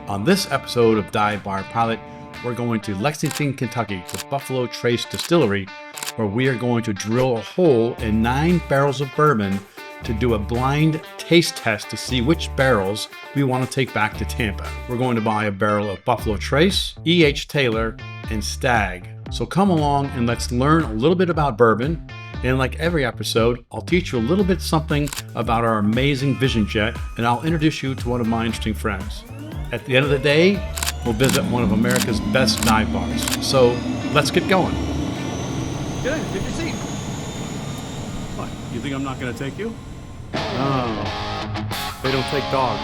On this episode of Dive Bar Pilot, we're going to Lexington, Kentucky, the Buffalo Trace Distillery, where we are going to drill a hole in 9 barrels of bourbon to do a blind taste test to see which barrels we want to take back to Tampa. We're going to buy a barrel of Buffalo Trace, E.H. Taylor, and Stagg. So come along and let's learn a little bit about bourbon. And like every episode, I'll teach you a little bit something about our amazing Vision Jet, and I'll introduce you to one of my interesting friends. At the end of the day, we'll visit one of America's best dive bars. So let's get going. Get in, take your seat. What, you think I'm not going to take you? Oh, they don't take dogs.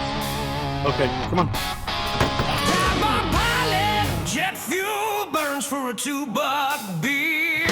Okay, come on. Dive bar pilot, jet fuel burns for a $2 beer.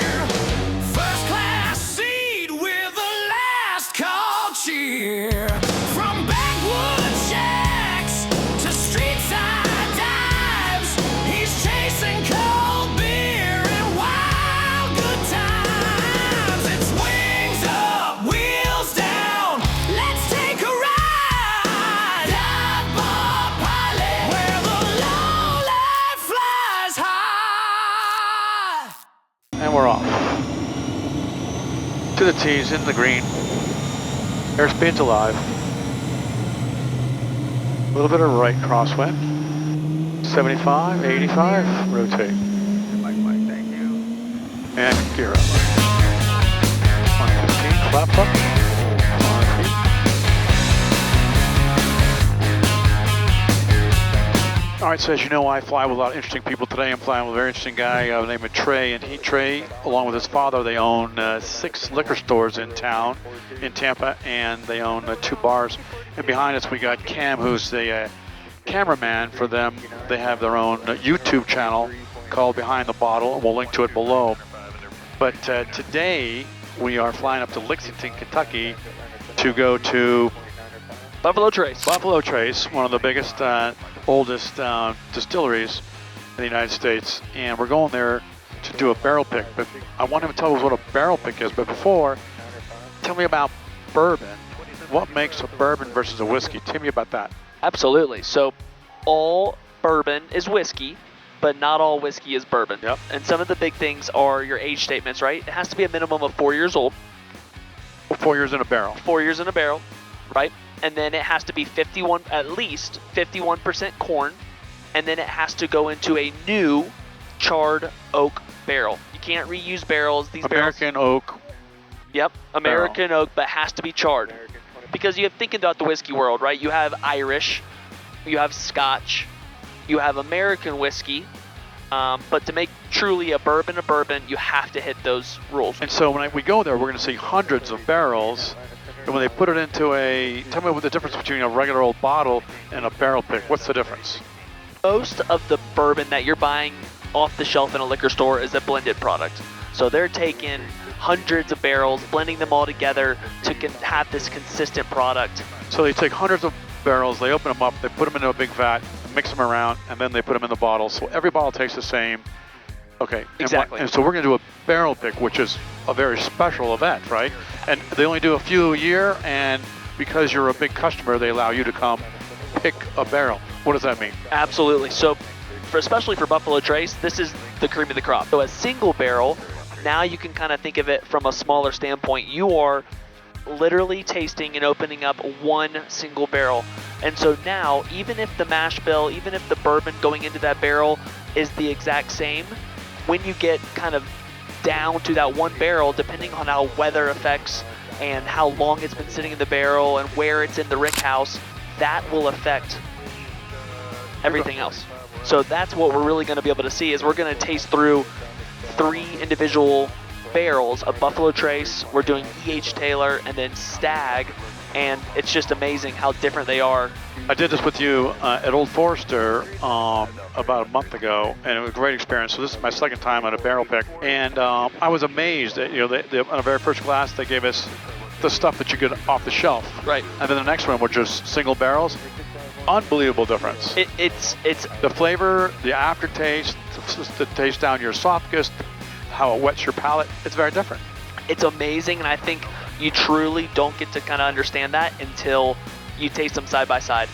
First class seat with the last call cheer. From backwood shacks to street side dives, he's chasing cold beer and wild good times. It's wings up, wheels down. Let's take a ride. Dive bar pilot, where the low life flies high. And we're off. To the tees, in the green. Airspeed's alive. A little bit of right crosswind. 75, 85, rotate. Mike, thank you. And gear up. 115, flap up. 5 feet. All right, so as you know, I fly with a lot of interesting people today. I'm flying with a very interesting guy by the name of Trey, and Trey, along with his father, they own 6 liquor stores in town, in Tampa, and they own 2 bars. And behind us, we got Cam, who's the cameraman for them. They have their own YouTube channel called Behind the Bottle, and we'll link to it below. But today, we are flying up to Lexington, Kentucky, to go to Buffalo Trace. Buffalo Trace, one of the biggest, oldest distilleries in the United States, and we're going there to do a barrel pick. But I want him to tell us what a barrel pick is. But before, tell me about bourbon. What makes a bourbon versus a whiskey? Tell me about that. Absolutely. So all bourbon is whiskey, but not all whiskey is bourbon. Yep. And some of the big things are your age statements, right? It has to be a minimum of 4 years old. 4 years in a barrel. 4 years in a barrel, right? And then it has to be at least 51% corn, and then it has to go into a new charred oak barrel. You can't reuse barrels. These American barrels, oak. Yep, American oak, but has to be charred. Because you have thinking about the whiskey world, right? You have Irish, you have Scotch, you have American whiskey, but to make truly a bourbon, you have to hit those rules. And so when we go there, we're going to see hundreds of barrels. And when they put it into tell me what the difference between a regular old bottle and a barrel pick. What's the difference? Most of the bourbon that you're buying off the shelf in a liquor store is a blended product. So they're taking hundreds of barrels, blending them all together to have this consistent product. So they take hundreds of barrels, they open them up, they put them into a big vat, mix them around, and then they put them in the bottle. So every bottle tastes the same. Okay. Exactly. And so we're going to do a barrel pick, which is a very special event, right? And they only do a few a year, and because you're a big customer, they allow you to come pick a barrel. What does that mean? Absolutely. So especially for Buffalo Trace, this is the cream of the crop. So a single barrel, now you can kind of think of it from a smaller standpoint. You are literally tasting and opening up one single barrel. And so now, even if the mash bill, even if the bourbon going into that barrel is the exact same, when you get kind of down to that one barrel, depending on how weather affects and how long it's been sitting in the barrel and where it's in the rick house, that will affect everything else. So that's what we're really going to be able to see is we're going to taste through 3 individual barrels of Buffalo Trace. We're doing E.H. Taylor and then Stagg, and it's just amazing how different they are. I did this with you at Old Forester about a month ago, and it was a great experience. So this is my second time on a barrel pick, and I was amazed that on the very first glass they gave us the stuff that you get off the shelf, Right. and then the next one, which is single barrels. Unbelievable difference. It's The flavor, the aftertaste, the taste down your esophagus, how it wets your palate. It's very different. It's amazing, and I think you truly don't get to kind of understand that until you taste them side by side.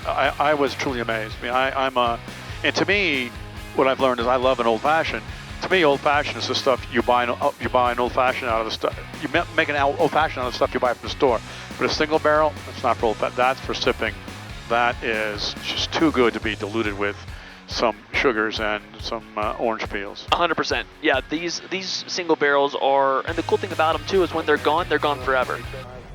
I was truly amazed. I mean, and to me, what I've learned is I love an old fashioned. To me, old fashioned is the stuff you buy. You buy an old fashioned out of the stuff. You make an old fashioned out of the stuff you buy from the store. But a single barrel, that's not for old fashioned. That's for sipping. That is just too good to be diluted with some sugars and some orange peels. 100%. Yeah, these single barrels are, and the cool thing about them too is when they're gone forever.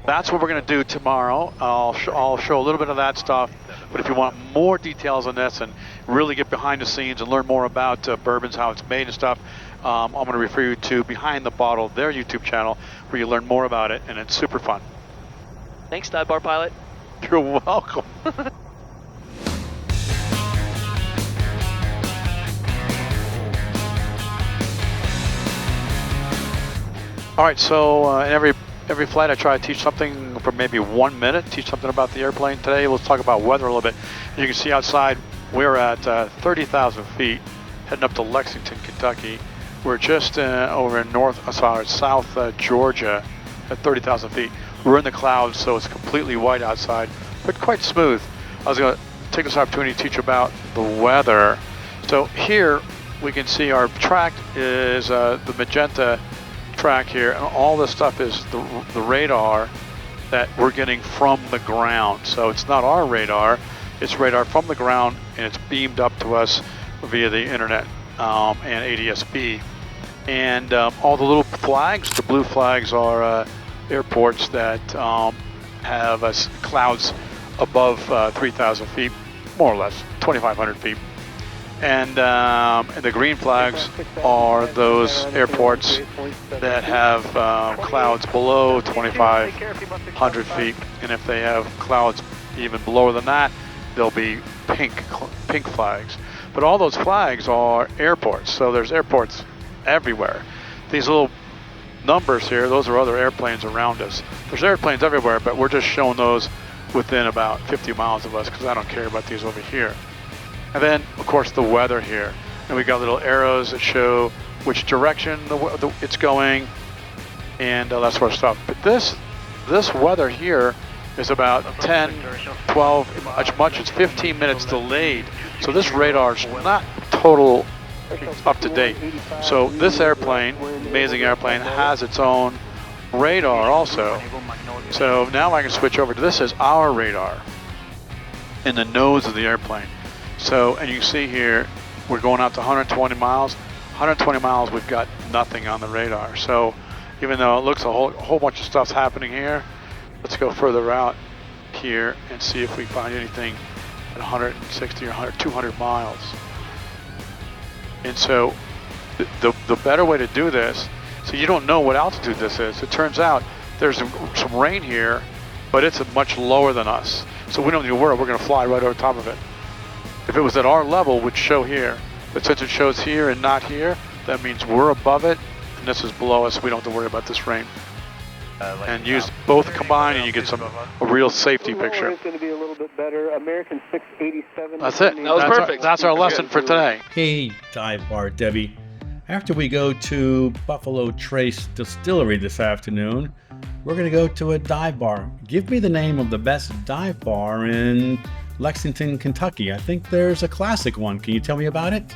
That's what we're going to do tomorrow. I'll show a little bit of that stuff. But if you want more details on this and really get behind the scenes and learn more about bourbons, how it's made and stuff, I'm going to refer you to Behind the Bottle, their YouTube channel, where you learn more about it, and it's super fun. Thanks, Dive Bar Pilot. You're welcome. All right, so in every flight I try to teach something for maybe 1 minute, teach something about the airplane. Today let's talk about weather a little bit. As you can see outside, we're at 30,000 feet, heading up to Lexington, Kentucky. We're just over in South Georgia at 30,000 feet. We're in the clouds, so it's completely white outside, but quite smooth. I was going to take this opportunity to teach about the weather. So here we can see our track is the magenta track here, and all this stuff is the radar that we're getting from the ground. So it's not our radar, it's radar from the ground, and it's beamed up to us via the internet and ADS-B. And all the little flags, the blue flags are airports that have clouds above 3,000 feet, more or less, 2,500 feet. And the green flags are those airports that have clouds below 2,500 feet. And if they have clouds even lower than that, they'll be pink flags. But all those flags are airports. So there's airports everywhere. These little numbers here, those are other airplanes around us. There's airplanes everywhere, but we're just showing those within about 50 miles of us because I don't care about these over here. And then, of course, the weather here. And we got little arrows that show which direction it's going and that sort of stuff. But this weather here is about 10, 12, as much as 15 minutes delayed. So this radar's not total up to date. So this airplane, amazing airplane, has its own radar also. So now I can switch over to this as our radar in the nose of the airplane. So, and you can see here, we're going out to 120 miles. 120 miles, we've got nothing on the radar. So even though it looks a whole bunch of stuff's happening here, let's go further out here and see if we find anything at 160 or 200 miles. And so the better way to do this, so you don't know what altitude this is. It turns out there's some rain here, but it's much lower than us. So we don't need to worry, we're gonna fly right over top of it. If it was at our level, it would show here. But since it shows here and not here, that means we're above it, and this is below us, so we don't have to worry about this rain. And use both combined, and you get a real safety picture. It's going to be a little bit better. American 687. That's it. That was perfect. That's our lesson for today. Hey, Dive Bar Debbie. After we go to Buffalo Trace Distillery this afternoon, we're going to go to a dive bar. Give me the name of the best dive bar in Lexington, Kentucky. I think there's a classic one. Can you tell me about it?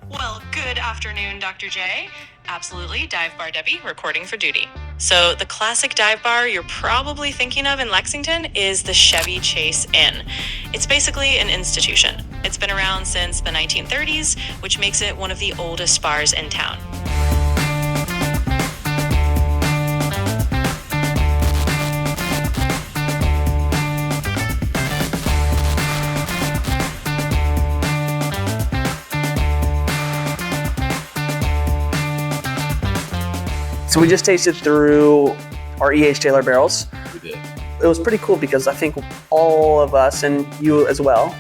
Well, good afternoon, Dr. J. Absolutely, Dive Bar Debbie, recording for duty. So the classic dive bar you're probably thinking of in Lexington is the Chevy Chase Inn. It's basically an institution. It's been around since the 1930s, which makes it one of the oldest bars in town. So we just tasted through our E.H. Taylor barrels. We did. It was pretty cool because I think all of us, and you as well,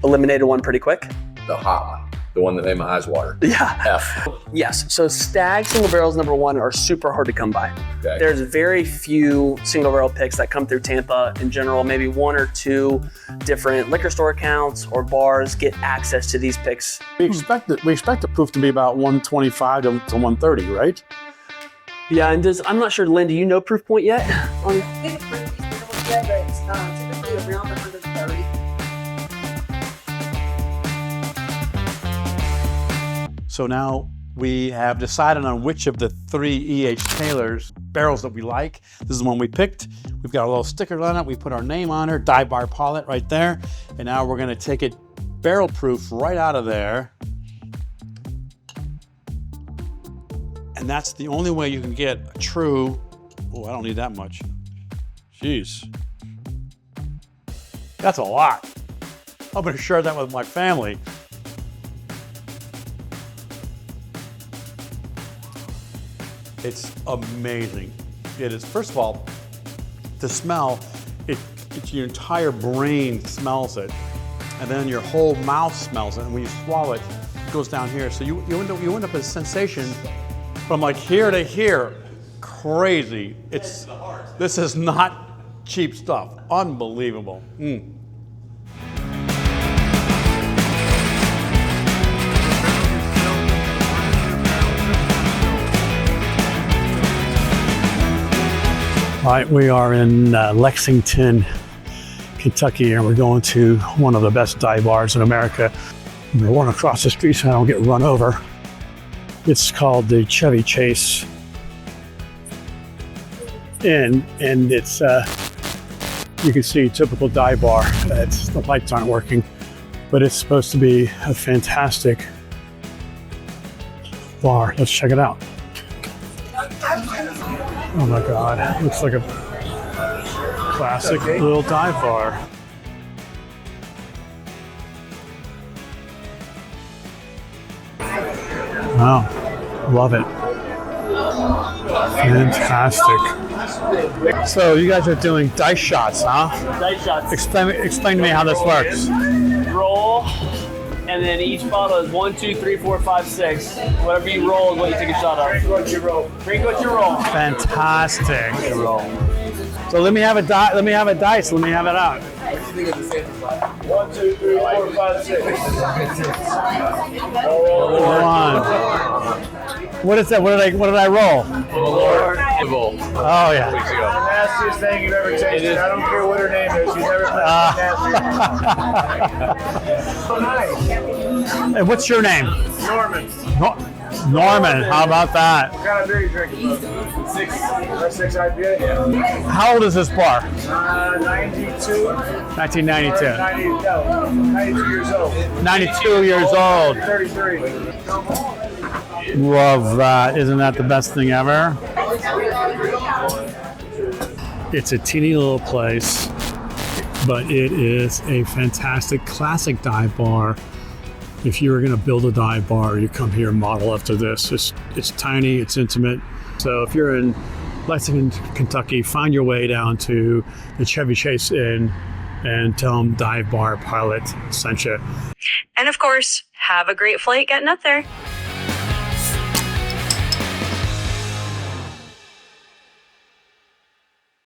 eliminated one pretty quick. The hot one. The one that made my eyes water. Yeah. F. Yes. So Stagg single barrels, number one, are super hard to come by. Okay. There's very few single barrel picks that come through Tampa in general. Maybe one or two different liquor store accounts or bars get access to these picks. We expect the proof to be about 125 to 130, right? Yeah, and I'm not sure, Lynn, do you know proof point yet? I think it's pretty reasonable yet, but it's typically around the So now we have decided on which of the 3 E.H. Taylor's barrels that we like. This is the one we picked. We've got a little sticker on it. We put our name on her, dive bar pilot right there. And now we're gonna take it barrel proof right out of there. And that's the only way you can get a true, oh, I don't need that much. Jeez. That's a lot. I'm gonna share that with my family. It's amazing. It is, first of all, the smell, it's your entire brain smells it. And then your whole mouth smells it. And when you swallow it, it goes down here. So you end up with a sensation from like here to here. Crazy. This is not cheap stuff. Unbelievable. All right, we are in Lexington, Kentucky, and we're going to one of the best dive bars in America. I'm gonna run across the street so I don't get run over. It's called the Chevy Chase Inn, and it's, you can see typical dive bar. The lights aren't working, but it's supposed to be a fantastic bar. Let's check it out. Oh my God, looks like a classic little dive bar. Wow, love it. Fantastic. So you guys are doing dice shots, huh? Dice shots. Explain to me how this works. Roll, and then each bottle is 1, 2, 3, 4, 5, 6. Whatever you roll is what you take a shot of. Drink what you roll. Drink what you roll. Fantastic. So let me have a dice. Let me have it out. 1, 2, 3, 4, 5, 6. One. What is that? What did I roll? Oh yeah. The nastiest thing you've ever tasted. I don't care what her name is. She's never nasty. So nice. And what's your name? Norman. Norman. How about that? What kind of beer are you drinking? 6. That's 6 IPA. Yeah. How old is this bar? 92. 1992. 92 years old. 92 years old. 33. Love that. Isn't that the best thing ever? It's a teeny little place, but it is a fantastic classic dive bar. If you were going to build a dive bar, you come here and model after this. It's tiny, it's intimate. So if you're in Lexington, Kentucky, find your way down to the Chevy Chase Inn and tell them Dive Bar Pilot sent you. And of course, have a great flight getting up there.